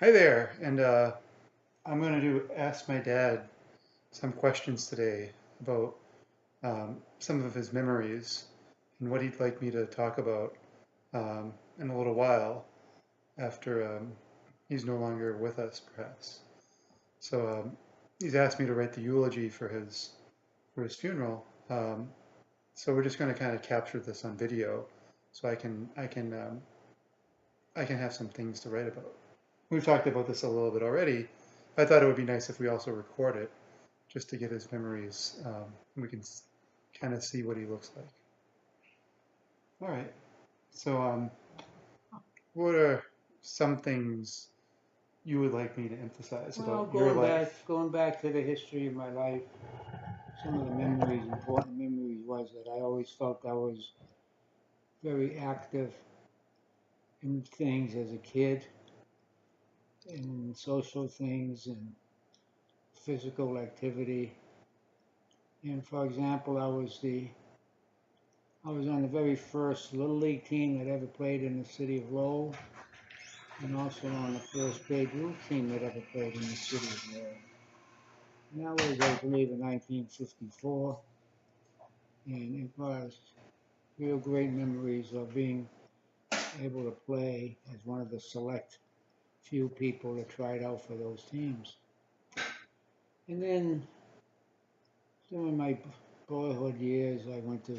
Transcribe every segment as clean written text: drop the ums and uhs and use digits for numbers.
Hi there, and I'm going to ask my dad some questions today about some of his memories and what he'd like me to talk about in a little while after he's no longer with us, perhaps. So he's asked me to write the eulogy for his funeral. So we're just going to kind of capture this on video, so I can have some things to write about. We've talked about this a little bit already. I thought it would be nice if we also record it, just to get his memories. We can kind of see what he looks like. All right. So, what are some things you would like me to emphasize Well, about your life? going back to the history of my life, some of the memories, important memories, was that I always felt I was very active in things as a kid, in social things and physical activity. And for example, I was on the very first Little League team that ever played in the city of Lowell, and also on the first Babe Ruth team that ever played in the city of Lowell. And that was, I believe, in 1954, and it was real great memories of being able to play as one of the select few people that tried out for those teams. And then during my boyhood years, I went to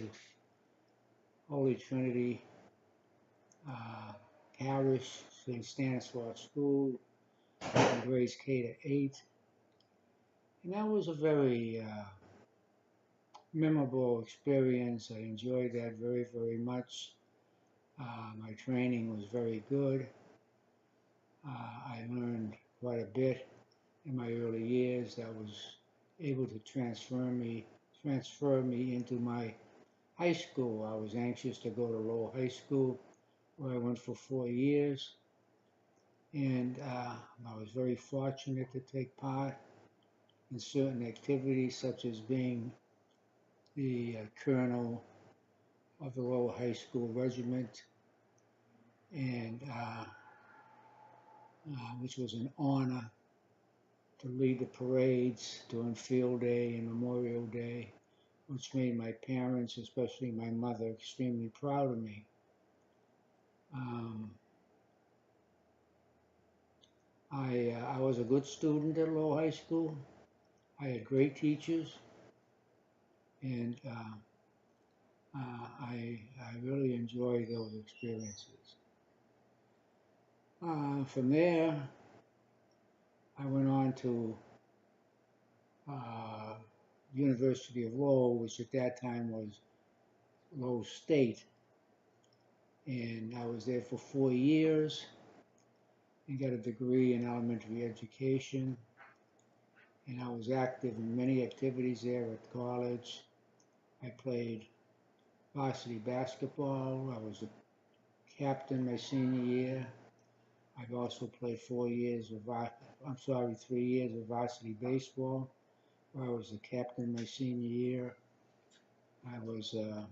Holy Trinity uh, Parish, St. Stanislaus School, in grades K to 8. And that was a very memorable experience. I enjoyed that very, very much. My training was very good. I learned quite a bit in my early years that was able to transfer me into my high school. I was anxious to go to Lowell High School, where I went for 4 years, and I was very fortunate to take part in certain activities, such as being the colonel of the Lowell High School Regiment, and which was an honor to lead the parades during Field Day and Memorial Day, which made my parents, especially my mother, extremely proud of me. Um, I was a good student at Lowell High School. I had great teachers, and I really enjoyed those experiences. From there, I went on to uh, University of Lowell, which at that time was Lowell State, and I was there for 4 years and got a degree in elementary education. And I was active in many activities there at college. I played varsity basketball. I was a captain my senior year. I've also played 4 years of, I'm sorry, 3 years of varsity baseball, where I was the captain my senior year. I was a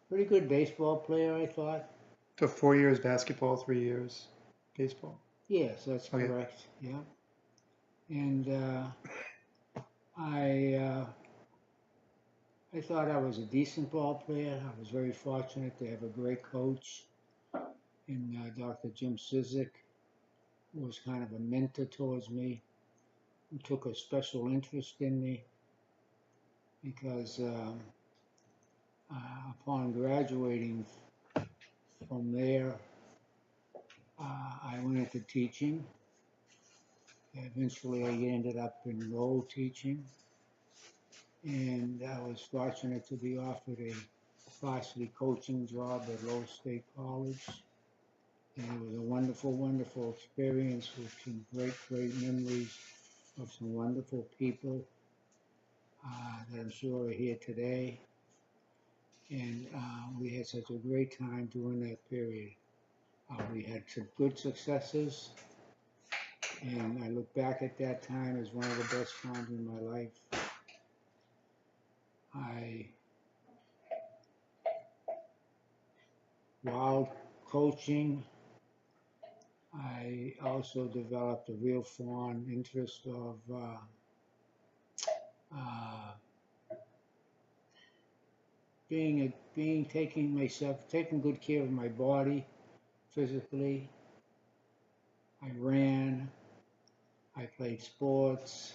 pretty good baseball player, I thought. So 4 years basketball, 3 years baseball. Yes, that's Okay. correct. Yeah. And I I thought I was a decent ball player. I was very fortunate to have a great coach in Dr. Jim Sizik, who was kind of a mentor towards me, who took a special interest in me because upon graduating from there, I went into teaching. Eventually, I ended up in role teaching, and I was fortunate to be offered a varsity coaching job at Lowell State College. And it was a wonderful, wonderful experience with some great, great memories of some wonderful people that I'm sure are here today. And we had such a great time during that period. We had some good successes, and I look back at that time as one of the best times in my life. I, while coaching, I also developed a real fond interest of uh, taking good care of my body physically. I ran, I played sports,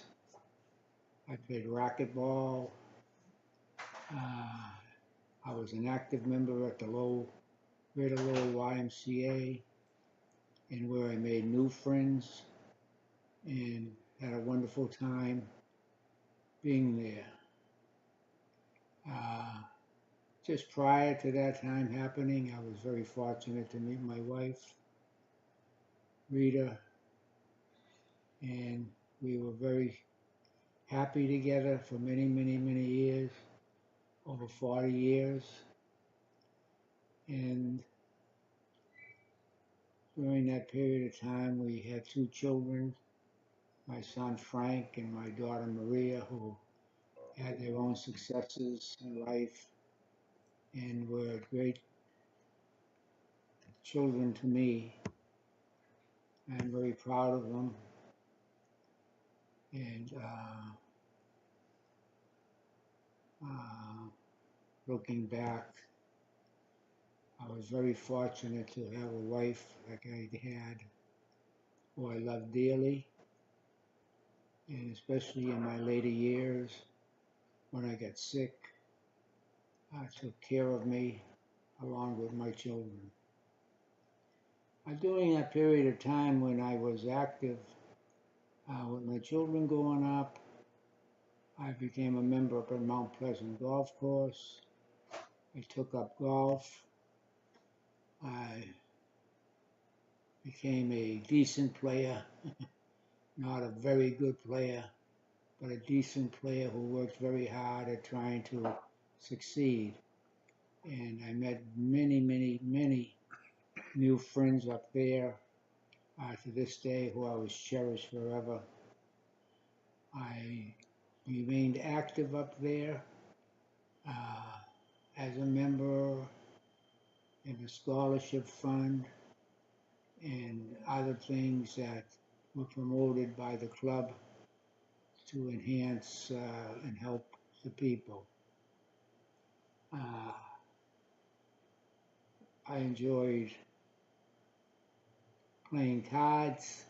I played racquetball. Uh, I was an active member at the Greater Lowell YMCA, and where I made new friends and had a wonderful time being there. Just prior to that time happening, I was very fortunate to meet my wife, Rita, and we were very happy together for many, many, many years, over 40 years. And during that period of time, we had two children, my son Frank and my daughter Maria, who had their own successes in life and were great children to me. I'm very proud of them. And looking back, I was very fortunate to have a wife like I had, who I loved dearly, and especially in my later years when I got sick, took care of me along with my children. During that period of time when I was active, with my children growing up, I became a member up at Mount Pleasant Golf Course. I took up golf. I became a decent player, not a very good player, but a decent player who worked very hard at trying to succeed. And I met many, many, many new friends up there to this day who I will cherish forever. I remained active up there as a member in the scholarship fund and other things that were promoted by the club to enhance and help the people. I enjoyed playing cards,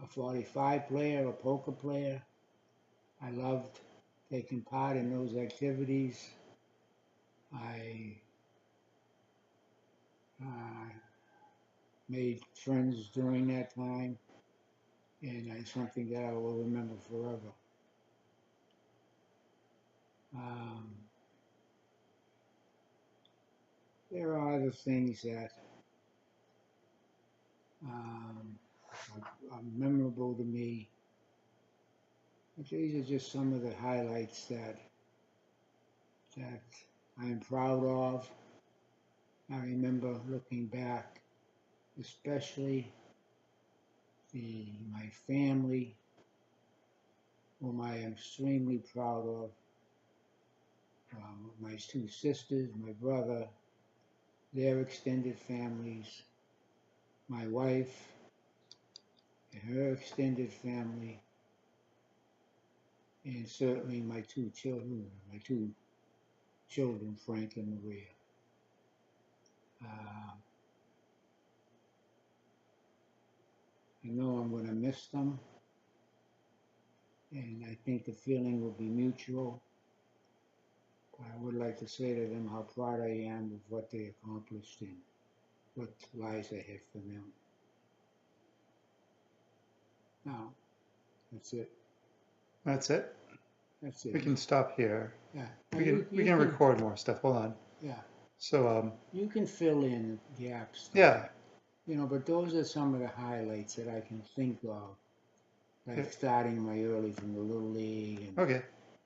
a 45 player, a poker player. I loved taking part in those activities. I made friends during that time, and it's something that I will remember forever. There are other things that are memorable to me, but these are just some of the highlights that I'm proud of. I remember looking back, especially my family, whom I am extremely proud of. My two sisters, my brother, their extended families, my wife and her extended family, and certainly my two children, Frank and Maria. I know I'm going to miss them, and I think the feeling will be mutual. I would like to say to them how proud I am of what they accomplished and what lies ahead for them. Now, that's it. That's it? That's it. We can stop here. Yeah. We can record more stuff. Hold on. Yeah. So, you can fill in gaps. Yeah. You know, but those are some of the highlights that I can think of. Like starting my early from the Little League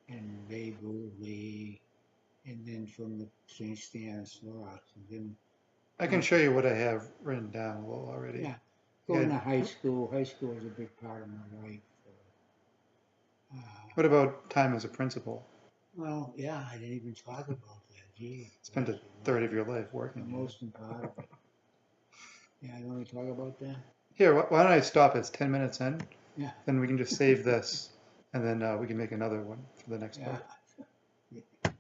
and Babe Ruth League, and then from the St. Stanislaus, and then I can show you what I have written down a little already. Yeah, going to high school. High school was a big part of my life. What about time as a principal? Well, yeah, I didn't even talk about that. Gee, spent a third of your life working. The most important. Yeah, you want to talk about that? Here, why don't I stop? It's 10 minutes in. Yeah. Then we can just save this, and then we can make another one for the next Yeah. part.